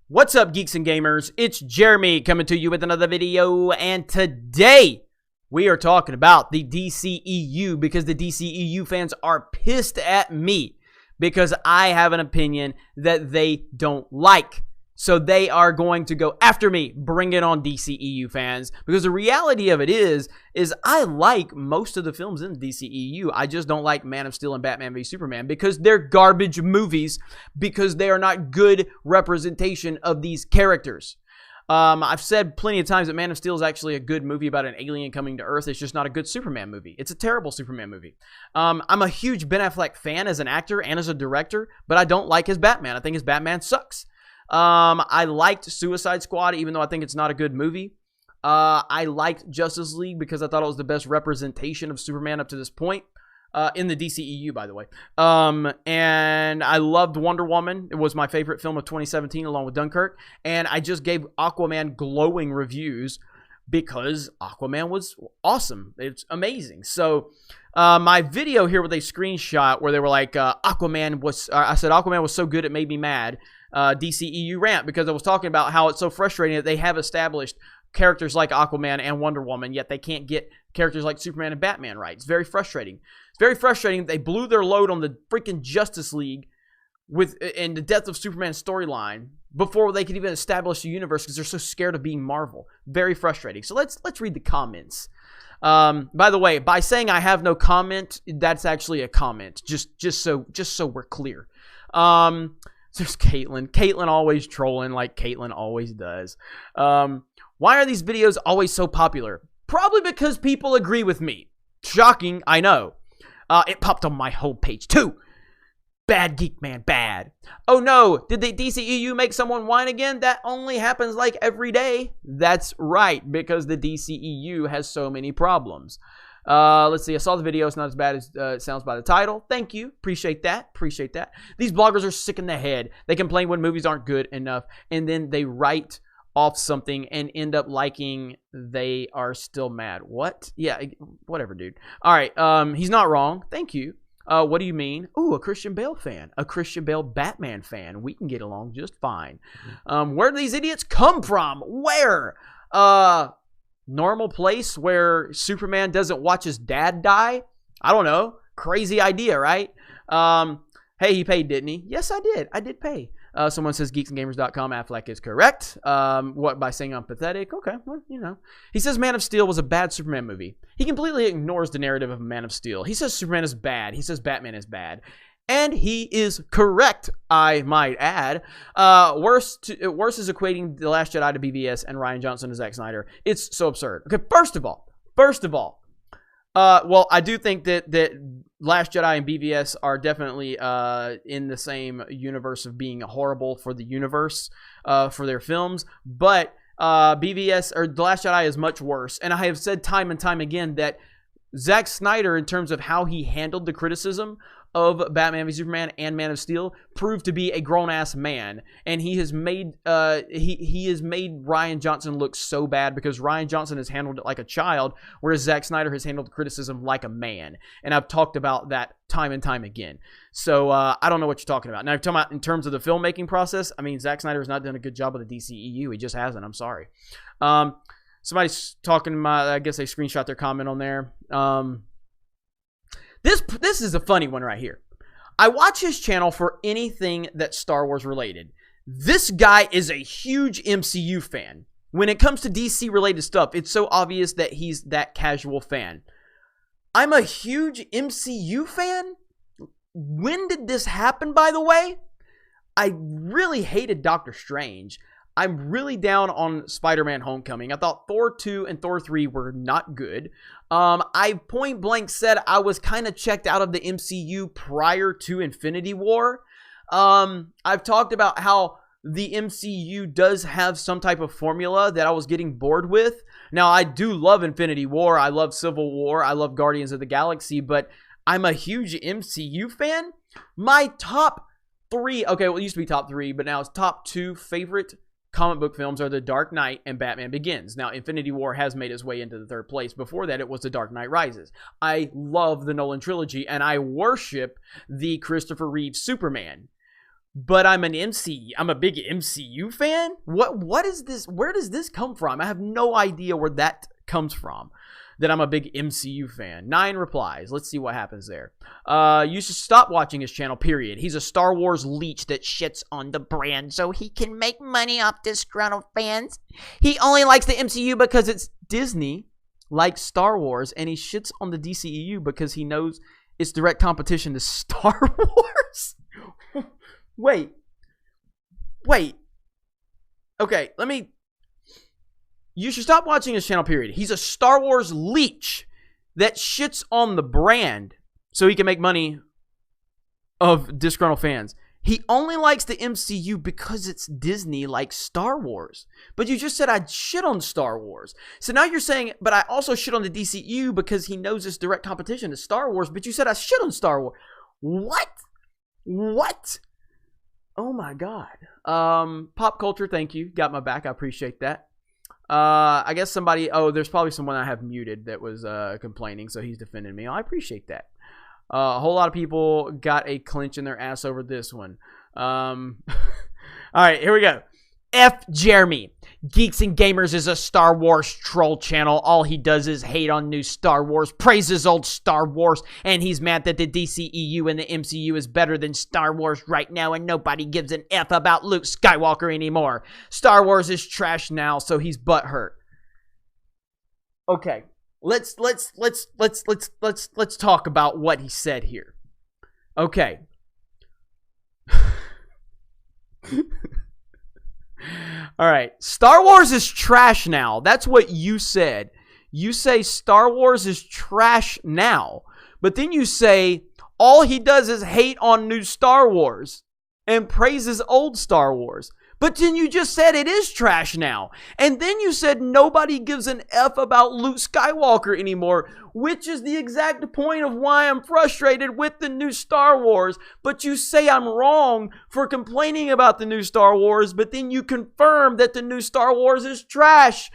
What's up, geeks and gamers? It's Jeremy coming to you with another video, and today we are talking about the DCEU because the DCEU fans are pissed at me because I have an opinion that they don't like. So they are going to go after me. Bring it on, DCEU fans. Because the reality of it is I like most of the films in the DCEU. I just don't like Man of Steel and Batman v Superman because they're garbage movies, because they are not good representation of these characters. I've said plenty of times that Man of Steel is actually a good movie about an alien coming to Earth. It's just not a good Superman movie. It's a terrible Superman movie. I'm a huge Ben Affleck fan as an actor and as a director, but I don't like his Batman. I think his Batman sucks. I liked Suicide Squad, even though I think it's not a good movie. I liked Justice League because I thought it was the best representation of Superman up to this point, in the DCEU, by the way. And I loved Wonder Woman. It was my favorite film of 2017, along with Dunkirk. And I just gave Aquaman glowing reviews because Aquaman was awesome. It's amazing. So, my video here with a screenshot where they were like, Aquaman was so good it made me mad. DCEU rant, because I was talking about how it's so frustrating that they have established characters like Aquaman and Wonder Woman, yet they can't get characters like Superman and Batman right. It's very frustrating. It's very frustrating that they blew their load on the freaking Justice League in the Death of Superman storyline before they could even establish the universe because they're so scared of being Marvel. Very frustrating. So let's read the comments. By the way, by saying I have no comment, that's actually a comment. Just so we're clear. There's Caitlin. Caitlin always trolling like Caitlin always does. Why are these videos always so popular? Probably because people agree with me. Shocking, I know. It popped on my homepage too. Bad Geek Man, bad. Oh no, did the DCEU make someone whine again? That only happens like every day. That's right, because the DCEU has so many problems. Let's see. I saw the video. It's not as bad as it sounds by the title. Thank you. Appreciate that. Appreciate that. These bloggers are sick in the head. They complain when movies aren't good enough, and then they write off something and end up liking they are still mad. What? Yeah, whatever, dude. All right. He's not wrong. Thank you. What do you mean? Ooh, a Christian Bale fan. A Christian Bale Batman fan. We can get along just fine. Where do these idiots come from? Where? Normal place where Superman doesn't watch his dad die? I don't know. Crazy idea, right? Hey, he paid, didn't he? Yes, I did. I did pay. Someone says geeksandgamers.com. Affleck is correct. What, by saying I'm pathetic? Okay, well, you know. He says Man of Steel was a bad Superman movie. He completely ignores the narrative of Man of Steel. He says Superman is bad. He says Batman is bad. And he is correct, I might add. Worse is equating The Last Jedi to BVS and Rian Johnson to Zack Snyder. It's so absurd. Okay, first of all, well, I do think that Last Jedi and BVS are definitely in the same universe of being horrible for the universe for their films, but BVS or The Last Jedi is much worse. And I have said time and time again that Zack Snyder, in terms of how he handled the criticism of Batman v Superman and Man of Steel, proved to be a grown-ass man, and he has made he has made Rian Johnson look so bad because Rian Johnson has handled it like a child, whereas Zack Snyder has handled the criticism like a man. And I've talked about that time and time again. So I don't know what you're talking about. Now, if you're talking about in terms of the filmmaking process, I mean, Zack Snyder has not done a good job with the DCEU. He just hasn't. I'm sorry. Somebody's talking about, I guess they screenshot their comment on there. This is a funny one right here. I watch his channel for anything that's Star Wars related. This guy is a huge MCU fan. When it comes to DC related stuff, it's so obvious that he's that casual fan. I'm a huge MCU fan? When did this happen, by the way? I really hated Doctor Strange. I'm really down on Spider-Man Homecoming. I thought Thor 2 and Thor 3 were not good. I point blank said I was kind of checked out of the MCU prior to Infinity War. I've talked about how the MCU does have some type of formula that I was getting bored with. Now, I do love Infinity War. I love Civil War. I love Guardians of the Galaxy, but I'm a huge MCU fan. My top 3, okay, well, it used to be top 3, but now it's top 2 favorite comic book films are The Dark Knight and Batman Begins. Now, Infinity War has made its way into the 3rd place. Before that, it was The Dark Knight Rises. I love the Nolan trilogy, and I worship the Christopher Reeve Superman. but I'm a big MCU fan? What is this? Where does this come from? I have no idea where that comes from, that I'm a big MCU fan. 9 replies. Let's see what happens there. You should stop watching his channel, period. He's a Star Wars leech that shits on the brand so he can make money off disgruntled fans. He only likes the MCU because it's Disney, like Star Wars, and he shits on the DCEU because he knows it's direct competition to Star Wars. Wait. Okay, you should stop watching his channel, period. He's a Star Wars leech that shits on the brand so he can make money of disgruntled fans. He only likes the MCU because it's Disney, like Star Wars. But you just said I'd shit on Star Wars. So now you're saying, but I also shit on the DCEU because he knows it's direct competition to Star Wars. But you said I shit on Star Wars. What? Oh my God. Pop culture, thank you. Got my back. I appreciate that. I guess there's probably someone I have muted that was complaining, so he's defending me. I appreciate that. A whole lot of people got a clinch in their ass over this one. All right, here we go. F. Jeremy. Geeks and Gamers is a Star Wars troll channel. All he does is hate on new Star Wars, praises old Star Wars, and he's mad that the DCEU and the MCU is better than Star Wars right now, and nobody gives an F about Luke Skywalker anymore. Star Wars is trash now, so he's butthurt. Okay, let's talk about what he said here. Okay. All right. Star Wars is trash now. That's what you said. You say Star Wars is trash now. But then you say all he does is hate on new Star Wars and praises old Star Wars. But then you just said it is trash now. And then you said nobody gives an F about Luke Skywalker anymore, which is the exact point of why I'm frustrated with the new Star Wars. But you say I'm wrong for complaining about the new Star Wars, but then you confirm that the new Star Wars is trash.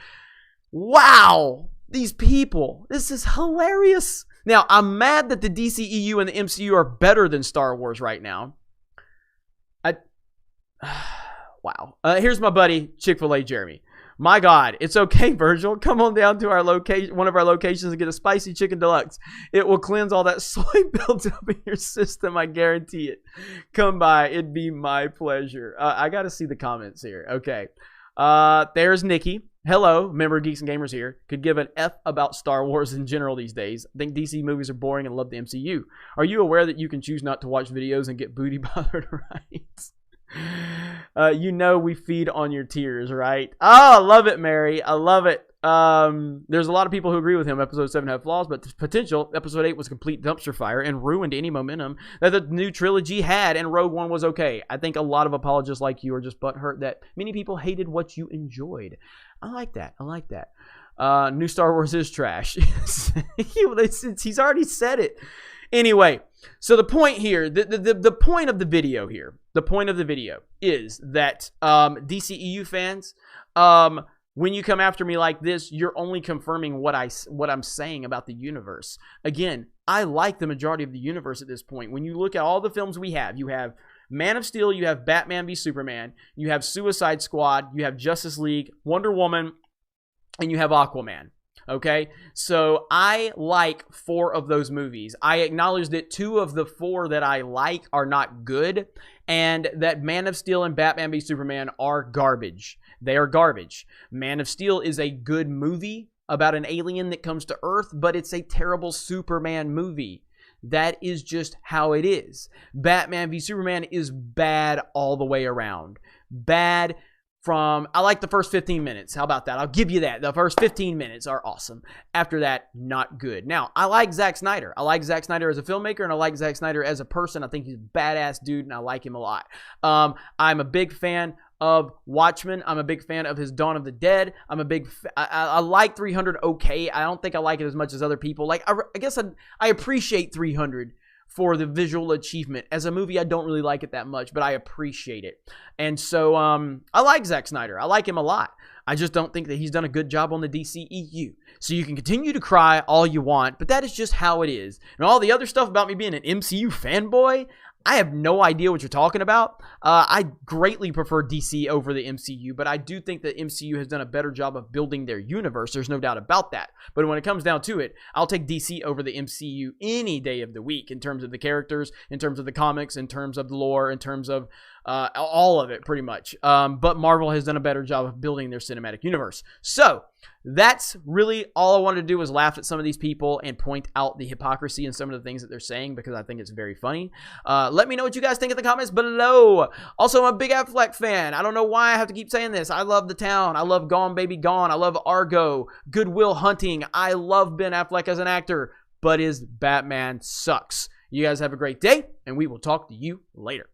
Wow. These people. This is hilarious. Now, I'm mad that the DCEU and the MCU are better than Star Wars right now. Wow. Here's my buddy, Chick-fil-A Jeremy. My God, it's okay, Virgil. Come on down to our one of our locations and get a spicy chicken deluxe. It will cleanse all that soy buildup in your system. I guarantee it. Come by. It'd be my pleasure. I got to see the comments here. Okay. There's Nikki. Hello, member of Geeks and Gamers here. Could give an F about Star Wars in general these days. I think DC movies are boring and love the MCU. Are you aware that you can choose not to watch videos and get booty bothered rights? You know we feed on your tears, right? Oh, I love it, Mary. I love it. There's a lot of people who agree with him. Episode 7 had flaws, but the potential. Episode 8 was complete dumpster fire and ruined any momentum that the new trilogy had, and Rogue One was okay. I think a lot of apologists like you are just butthurt that many people hated what you enjoyed. I like that. New Star Wars is trash. He's already said it. Anyway, so the point here, the point of the video here, the point of the video is that DCEU fans, when you come after me like this, you're only confirming what I'm saying about the universe. Again, I like the majority of the universe at this point. When you look at all the films we have, you have Man of Steel, you have Batman v Superman, you have Suicide Squad, you have Justice League, Wonder Woman, and you have Aquaman. Okay, so I like 4 of those movies. I acknowledge that 2 of the 4 that I like are not good, and that Man of Steel and Batman v Superman are garbage. They are garbage. Man of Steel is a good movie about an alien that comes to Earth, but it's a terrible Superman movie. That is just how it is. Batman v Superman is bad all the way around. Bad. I like the first 15 minutes. How about that? I'll give you that. The first 15 minutes are awesome. After that, not good. Now, I like Zack Snyder. I like Zack Snyder as a filmmaker, and I like Zack Snyder as a person. I think he's a badass dude, and I like him a lot. I'm a big fan of Watchmen. I'm a big fan of his Dawn of the Dead. I like 300 okay. I don't think I like it as much as other people. Like, I guess I appreciate 300 for the visual achievement. As a movie, I don't really like it that much, but I appreciate it. And so I like Zack Snyder. I like him a lot. I just don't think that he's done a good job on the DCEU. So you can continue to cry all you want, but that is just how it is. And all the other stuff about me being an MCU fanboy, I have no idea what you're talking about. I greatly prefer DC over the MCU, but I do think that MCU has done a better job of building their universe. There's no doubt about that. But when it comes down to it, I'll take DC over the MCU any day of the week in terms of the characters, in terms of the comics, in terms of the lore, in terms of all of it, pretty much. But Marvel has done a better job of building their cinematic universe. So that's really all I wanted to do, was laugh at some of these people and point out the hypocrisy in some of the things that they're saying, because I think it's very funny. Let me know what you guys think in the comments below. Also, I'm a big Affleck fan. I don't know why I have to keep saying this. I love The Town. I love Gone Baby Gone. I love Argo, Good Will Hunting. I love Ben Affleck as an actor, but his Batman sucks. You guys have a great day, and we will talk to you later.